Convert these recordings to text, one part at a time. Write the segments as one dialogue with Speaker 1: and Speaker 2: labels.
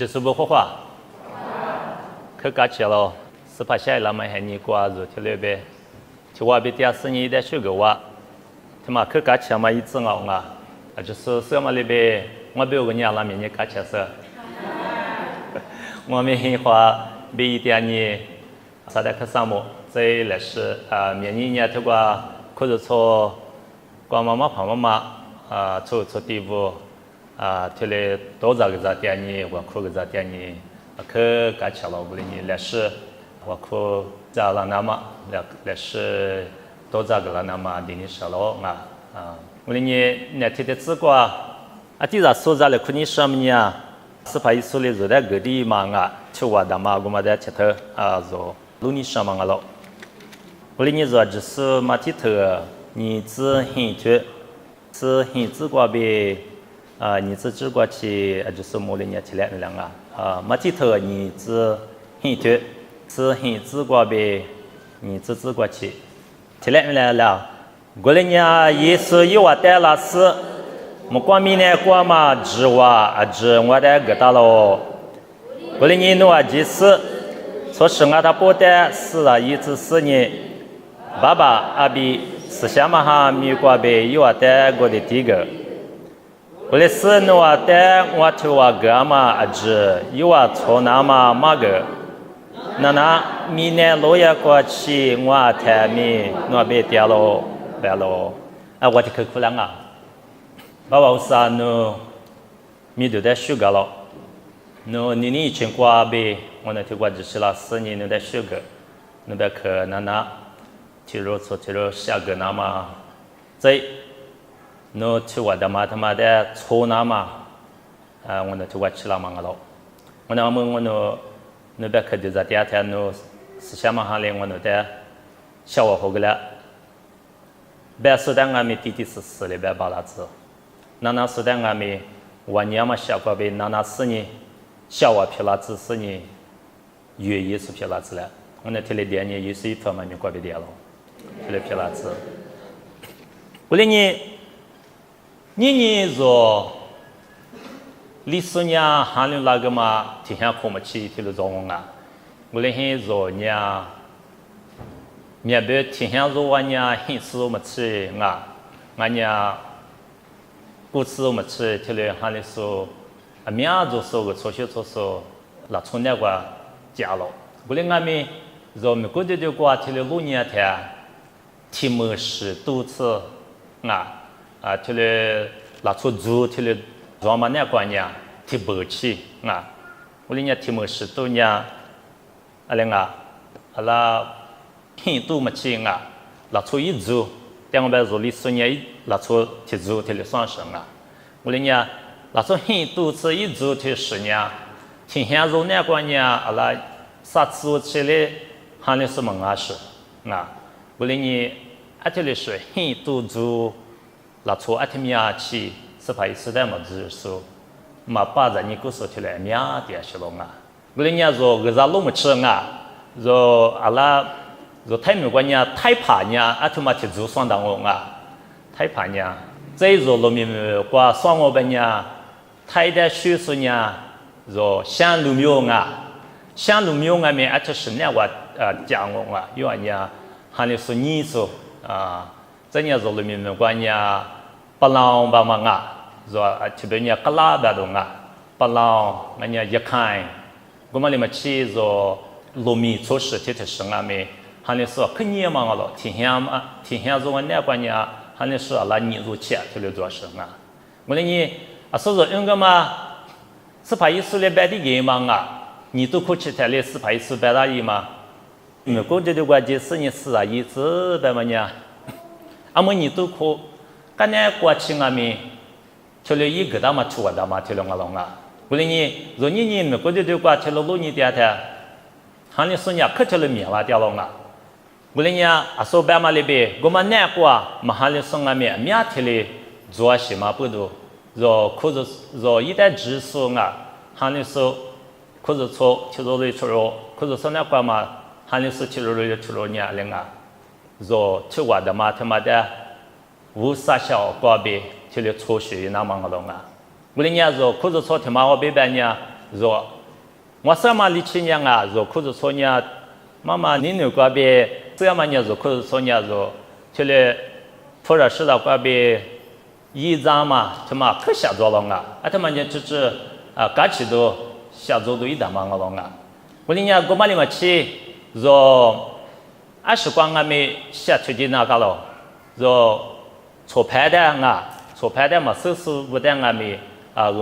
Speaker 1: 这是不话，可搞起了，是怕下来嘛还你挂住去那边，去外边第二次你得学个话，他妈可搞起嘛一直熬啊，就是什么那边我别个年那边你搞起是，我们黑话别一点你，啥的可啥么？这来是明年这个可是从光妈妈胖妈妈从第五。这里多少个在店里，我可个在店里，可干起了我哩来是，我可在了那么来是多少个了那么的你说了我哩那天的吃过第二说在了可你什么呀？是怕一说的热的各地嘛去玩的嘛，我们在吃头做路你什么了？我哩你说就是马蹄头，你只很多，是很只过呗。你只只过去就是某的年起来那样没记头你只很多，是很只过呗，你只过去，起来了，过来年也是有我带了是，没光明呢过嘛，只我的个到了，过来年我就是说是我的不带是一直是你爸爸阿比是下嘛哈米过呗，有我带过的第一个。我的是我带我去我哥嘛有我从那嘛个，那明年6月过去我台米我别掉了白了，我就可苦了爸爸是米都在学个了，你以前过呗，我那天过就是了4年你在学个，你别去那提入下个那么在。去我的嘛他妈的错那嘛我那去我吃了嘛了我那么那边去的在第二天是下嘛哈嘞我那的小我后个了别说的俺们弟弟是死了别把那子那说的俺们我年嘛小过呗那是你小我皮拉子是你月也是皮拉子了我那天的电年也是一分嘛你过别掉了皮了皮拉子我嘞你说历史年韩流那个嘛，天下可么起提了中我嘞很说年，面对天下说我年很是我们吃俺年故事我们吃提了韩流说，面就说个初学做说，那从那个家了，我嘞俺们说美国的个提了6年天，题目是多次提了那出租提了装嘛那关呀提不起我哩年题目是多年那很多么起那出一租但我们说历史年那出提租提了算是我哩年那出很多次一租提10年天下说那关呀那啥子起来还是什么是我哩年提了是很多租那错阿提米亚去是怕一时代么子说，嘛把人你故事提来面的是了我哩年说个啥路么吃说阿拉说太没关呀太怕呀阿提嘛提做算当我太怕呀这说路面挂算我本呀太的学术呀说想路面想路面俺们阿提是那我讲我有呀还是说你说这年做路面关呀不浪吧嘛说这边呀格拉巴东不浪俺呀一看我们里面去说路面措施这些是俺们还是说可年嘛了天下说那关呀还是说那年入钱这里做事我哩说说应该嘛是怕一时来白的给嘛你都可去台里是怕一时白大姨嘛美国这的关键是你是一直白嘛呀么你都可干那过去俺们除了一个大嘛出的嘛提了我哩你若你美国的过去了6年的还是说你可提了米了掉了我哩你说白嘛里边我们那过嘛还是说俺们米提了做什么不多若可是若一旦指数还是说可是说提了出了可是说那过嘛还是说提了出了年了若去我的嘛他妈的无啥小过别提了初学那么我哩你说可是说他妈我别办呢说我什么力气呢啊？说可是说呢，妈妈你那个边这么呢？说可是说呢说，就来或者是到个边一张嘛，他妈可下做了啊，他妈呢就是嘎起都下做都一点嘛了啊。我呢我妈里面去说20光俺们下出去那个了，说错拍的啊，错拍的嘛，手术不得俺们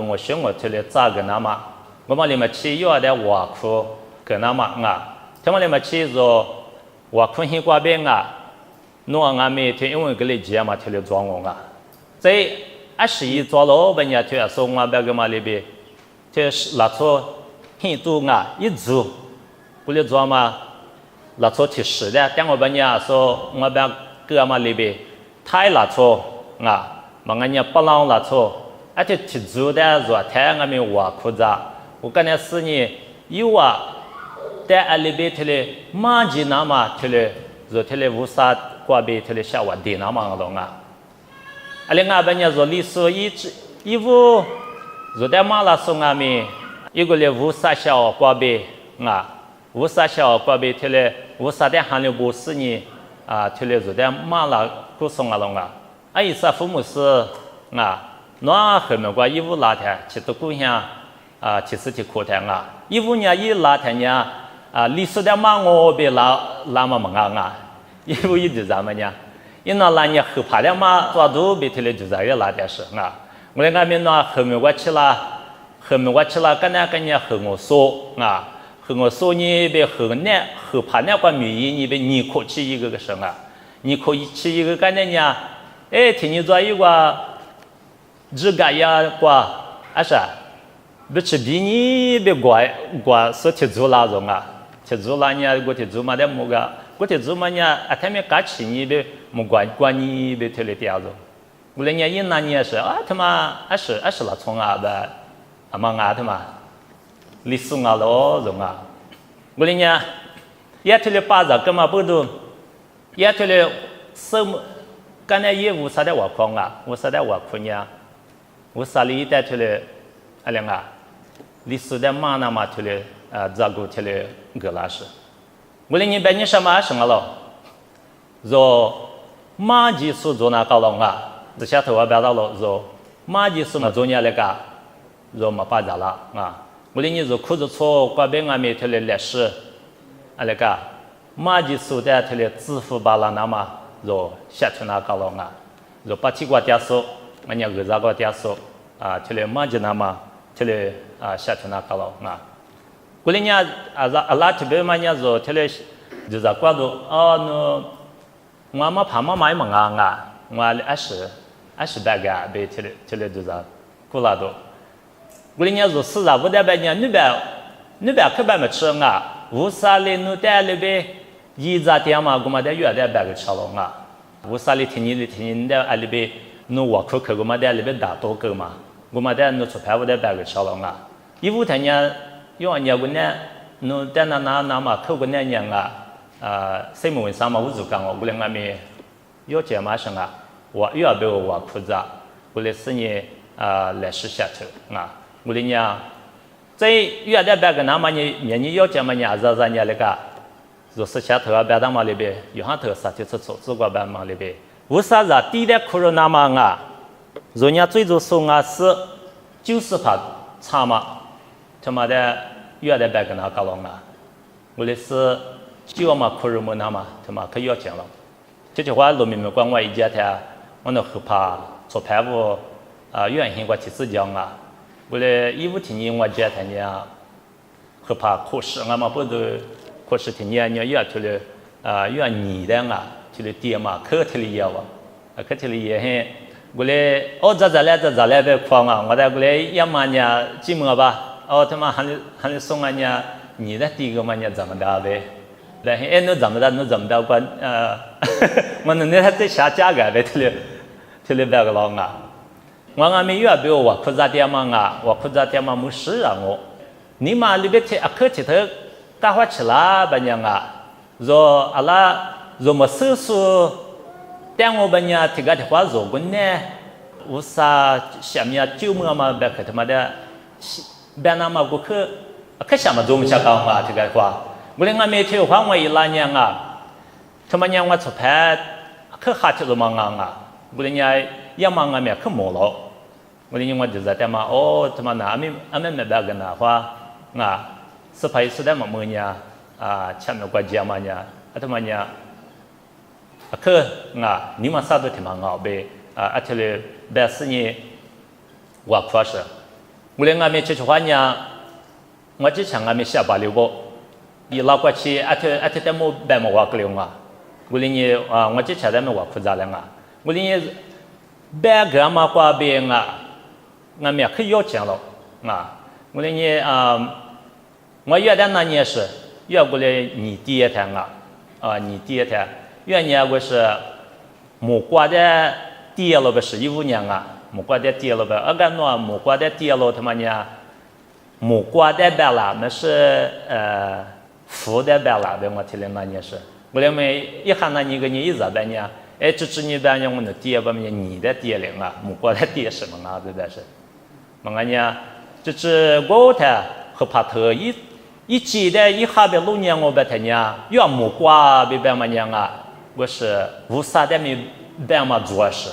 Speaker 1: 我选我出来咋个那嘛。我们里面去有的挖苦跟那么啊，他们里面去说挖苦很过边啊，弄俺们听因为个里接嘛，听了装我啊，在21做了半年，听说我别个嘛里边，听拉出很多啊，一做，不里做嘛，拉出去10的，但我半年说我别个嘛里边，太拉出啊，嘛俺家不让拉出，而且去做的说太俺们挖苦着。我刚才是呢，有在阿里边头嘞，马吉那嘛头嘞，说头嘞乌萨瓜边头嘞下瓦地那嘛懂啊？阿里俺本人说历史一务，说在马拉松阿面，一个嘞乌萨小瓜边乌萨小瓜边头嘞乌萨的韩流博士呢头嘞说在马拉古松懂啊？阿伊萨父母是那后面瓜一务拉天，其实故乡。其实挺可谈啊，15年一拉天呢，历史的嘛我被拉嘛猛啊，15一直咱们呢，因那拉呢后排的嘛抓住被提了就在这拉天是啊，我那边呢后面我去了，跟那后我说后我说你被后排那个语言你被你可去一个什么，你可以去一个干的呢，听你做一个这个呀个是。不是比你别过说提做那种啊，提做那呢，我提做嘛的么个，我提做嘛呢，他们干起你别么管你别提了第二种，我那年那年是他妈是那从不，嘛他妈，历史咯种啊，我那年也提了巴扎干嘛不都，也提了什么，刚才也无啥的挖矿无啥的挖矿呢，无啥里带提了，历史的嘛那嘛提了照顾提了个拉是，我那年你什么了？说马技术做那搞了这下头我别到了说马技术嘛做呢那个，说嘛巴扎了我那年说裤子错过边俺们提了历史那个马技术的提了支付宝了那么说下头那搞了说把提过点数，俺家儿子个点数提了马技那么。提了下头那搞了过年拉特别嘛呢说提了就是过度我嘛怕嘛买嘛我20百个被提了就是过了都过年说是不得百年你别可别没吃无啥哩你带里边一家店嘛我们得约的百个吃了无啥哩听你的里边你我可我们在里边打多个嘛。我们在那出牌我在白个烧了15天呢，有年过年，你在那嘛口过年什么问啥嘛我就讲我两个没有节嘛是我又要被我裤子，我来4年来试下头我的呢，在越在白个那么呢，你要节嘛呢日呢那个，就是下头白当嘛里边，有上头啥就是做这个白嘛里边，为啥子第一代苦肉那么人家最终说是90%差嘛，他妈的越来白跟他搞了我的是9嘛苦肉么那么，他妈可要钱了。这句话农民们管我一家他，我那后怕做排务原先我提示讲我的15天我家他呢后怕考试嘛不都考试天呢要出来要你的出来点嘛课出来要课出来也很。我来这来别慌我在过来要么呢寂寞吧他妈还送呢你的第一个嘛呢怎么的呗然后你怎么的关我那他在下价格呗这里别个了我没有比我裤子店嘛我裤子店嘛没事我你嘛里边课题头打发起来吧说阿拉说么手术但我们呢，这个的话，如果呢，为啥下面9么嘛，别个他妈的别那么过去，可想嘛做么下讲话这个话，我连俺没听话我一拉年啊，他妈年我出牌，可哈起了嘛啊，我连年也嘛俺没可没了，我连我就在他妈哦他妈那俺们没别个那话啊，是拍是的嘛么年啊，前面国家嘛年，他妈年。可啊，你们啥都听嘛好呗啊，而且白事呢，我可是，我连俺们去话呢，我之前俺们下班了不，一拉过去，而且他们白么话个了嘛，我连你啊，我之前他们话可咋了啊，我连你白个嘛话呗啊，俺们可要钱了啊，我连你啊，我原来那年是越过来你第一天啊，你第一天。原年我是木瓜的跌了不是15年啊，木瓜的跌了不，俺那木瓜的跌了他妈呢，木瓜的白了，那是腐的白了，我听了那年是，我连没一看那你个你一直白呢，哎，这你白呢我那跌吧么你的跌了啊，木瓜的跌什么啊，对不是？么个呢，这我他和怕头一记得一下边路年我白他呢，要木瓜别白么呢啊。我是无啥的没白嘛做事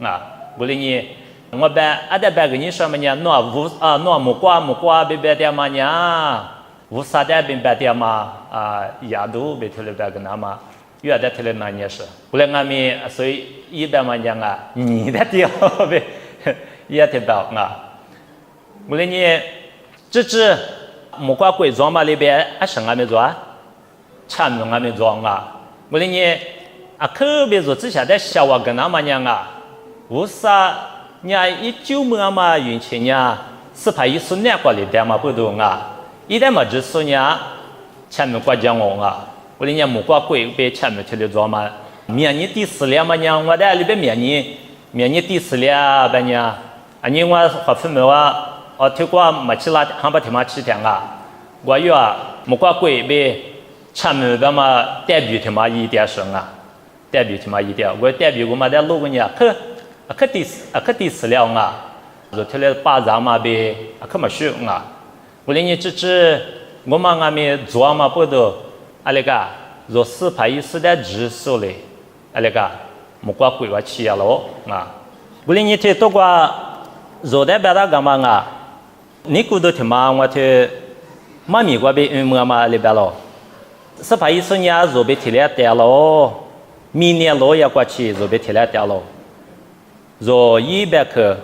Speaker 1: 啊，我连你我白俺在白跟你说么呢，那木瓜别白的嘛呢，无啥的别白的嘛啊，亚都别提了白跟那嘛，越的提了那也是，我连俺们所以一白嘛呢啊，你的地方别也提白啊，我连你这木瓜贵装嘛里边俺是俺没做，产品俺没做啊，我连你。啊，特别是之前在小娃跟那么样啊，为啥人19么嘛运气呢？是怕一说那个里边嘛不懂啊，一旦嘛就说呢，前面国家我啊，我的人木瓜贵被前面去的做嘛，明年第4年嘛呢，我在里边明年第4年吧呢，啊你我和父母啊，哦听过没去啦，还不听嘛去听啊，我有啊木瓜贵被前面的嘛代表听嘛一点声啊。代表起码一点，我代表我们在路呢，可第4了啊，就提了巴掌嘛呗，可么说啊，我连你我们俺们做嘛不都，那个若是怕一时的指数嘞，那个木瓜贵我起了啊，我连你提多过，若在别的干嘛啊，你估都听嘛，我提妈咪我被嘛里边了，是怕一时呢若被提了掉了。明年6月过去就被提来掉了，若100克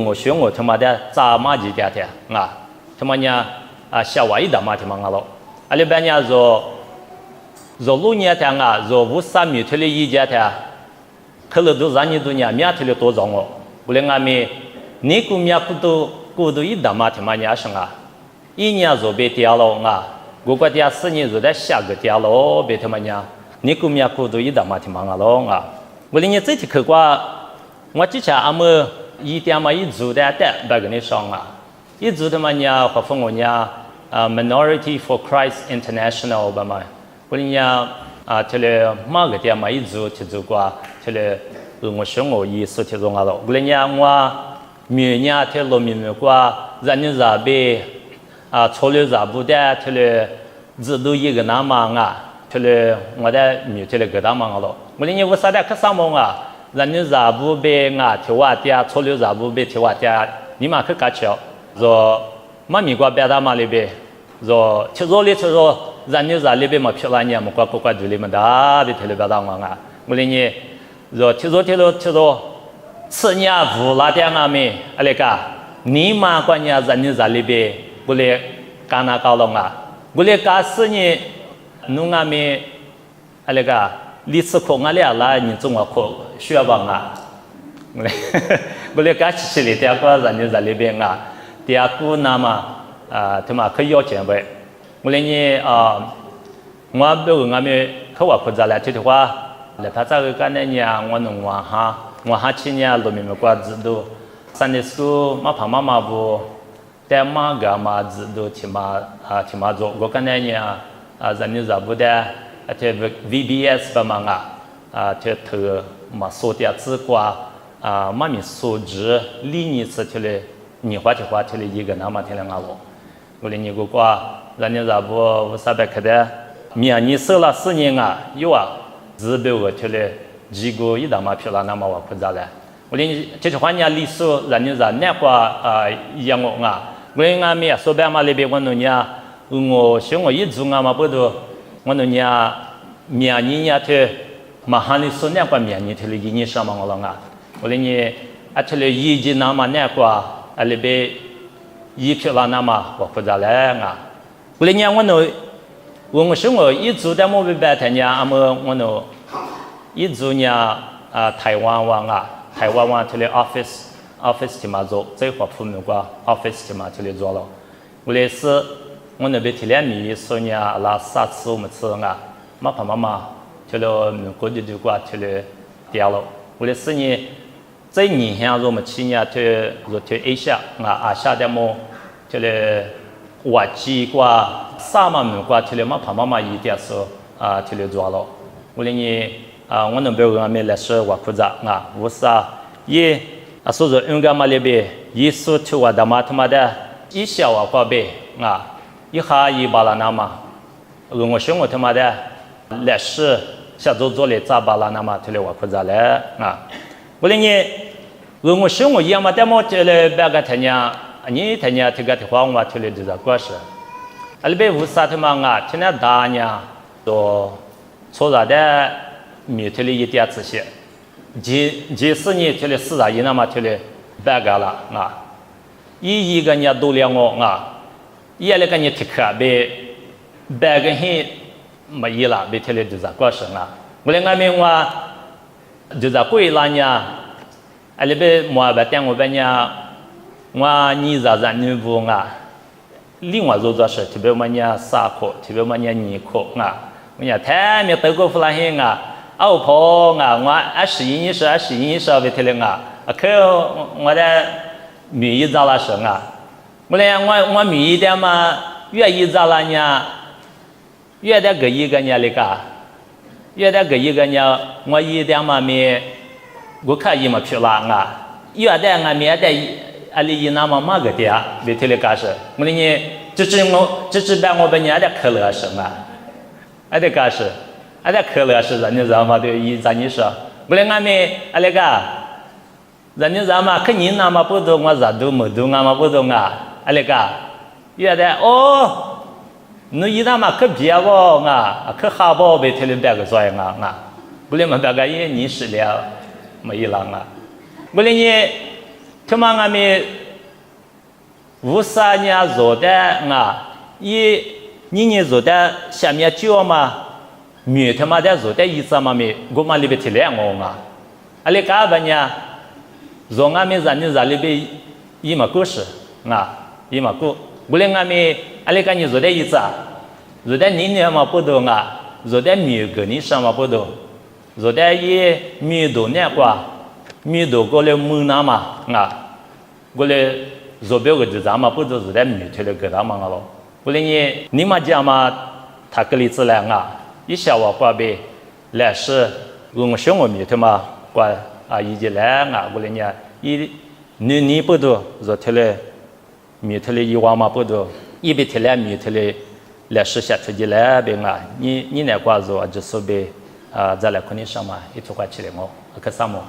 Speaker 1: 我选我他妈的咋嘛几点的啊？他妈呢啊小娃一大嘛他妈了，阿里边呢若6年的啊，若53米推了1节的，可能都让你都呢面推了多少哦？不然俺们你姑面不都一大嘛他妈呢是啊？1年就被掉了啊，我国家4年就在下个掉了，被他妈呢。你姑面都一大嘛挺忙了啊！我连你这题课过，我之前俺们一点嘛一组的白跟你说啊，一组的嘛呢和风我呢Minority for Christ International 吧嘛，我连呢这里马个点嘛一组去做过，这里我说我一说提中了，我连呢我明年这路明过，人家这边错了这不的这里只都一个那么啊。这里我在米这里给他忙了，我连你为啥在看上忙啊？人家咋不被啊提瓦的，错了咋不被提瓦的？你妈去干瞧，说妈咪国别的嘛里边，说吃肉里吃肉，人家咋里边嘛漂亮呢？么国对里面的别提里别的忙啊！我连你说吃肉，吃年无辣的俺们，那个你妈关年人家咋里边不来干那搞了啊？不来干死你。弄俺们那个历史课俺俩啦，你中国课学吧啊！我来干起来，第二个人家在里边啊，第二个那么他妈可以要钱呗。我来你我比如俺们可我可咋来这的话，来他这个干的呢，我弄我哈去年路面过制度，Sunday school 妈妈不，带妈个嘛制度起码做，我干的呢。人家不的，这 VBS 吧嘛这头嘛说点子瓜嘛咪素质理念是起来你话题话题的一个那么天了我，我的你个瓜，人家咋不300克的，明年收了4年啊，有啊，日本我天了几个一大马票了那么我不咋了，我的你这句话你历史人家咋那瓜一样我啊，我的俺们呀说白嘛那边我弄呀，我想我一做俺嘛不都，我弄呀明年呀的。马上的说那个面你听了1年上嘛我了啊，我的你听了1级那么那个那边1票了那么我不咋来啊，我的你我说我一做的我被白天呀，我弄一做呢台湾王啊，台湾王听了 office 去嘛做，这话铺那个 office 去嘛听了做了，我的是我那边听了米说呢那3次我们吃啊，妈爸妈妈。去了美国的这个去了掉了，为了是呢，在年前我们去年去亚夏亚夏的么，去了我几个3万美国去了嘛，爸妈一点是去了做了，为了呢我那边我们来说我负责我是也说是应该嘛那边也是去我的嘛他妈的一小我过呗一下一把了那么，我说我他妈的来是。下周做了咋巴了那么去了我负责了我的呢我说我一嘛的么去了别个他娘你他娘这个的话我去了这个故事那边无啥他妈听那大娘都错了的没去了一点这些即使你去了40亿那么去了别个了一个人都了我一个人提课被别个人没意了，别提了就在过生我连俺们就在过了呢，那边莫别点我别呢，你在女部另外做事，特别我呢3课，特别我呢2课我呢太没德国弗兰黑奥婆我21年时别提了可我的女一早了生我连我女一点嘛，月一早了呢。越的个一个年那个，越的个一个年，我一点嘛没，我看一嘛去了越的俺没的，里那么个的，别提了干事，我的呢，这只把我把年的可乐是的干事，的可乐是人家知道嘛？对，咱你说，我的俺没那个，人家知道嘛？可你那么不懂，我咋都没懂，俺嘛不懂那个，越的哦。你一旦嘛可别我可哈包被提了别个做不然嘛别个也你是了没一浪不然你他妈俺们53年做的你做的下面叫嘛没他妈的做的意思嘛没我嘛里边提了我那个吧呢做俺们人家里边一嘛故事一嘛故不然俺们那个你做的意思做的你嘛不懂做的没个你什么不懂做的也没懂那个没懂过来没那嘛过来做别个就咱们不懂做的没推了给他们了不然你嘛讲嘛他个例子来一下我过呗来是我想我没他妈过一直来不然你不懂做推了没推了一万嘛不懂一边推了没推了来是下出去来呗你那挂做就说呗再来看你什么一头块起来我可啥么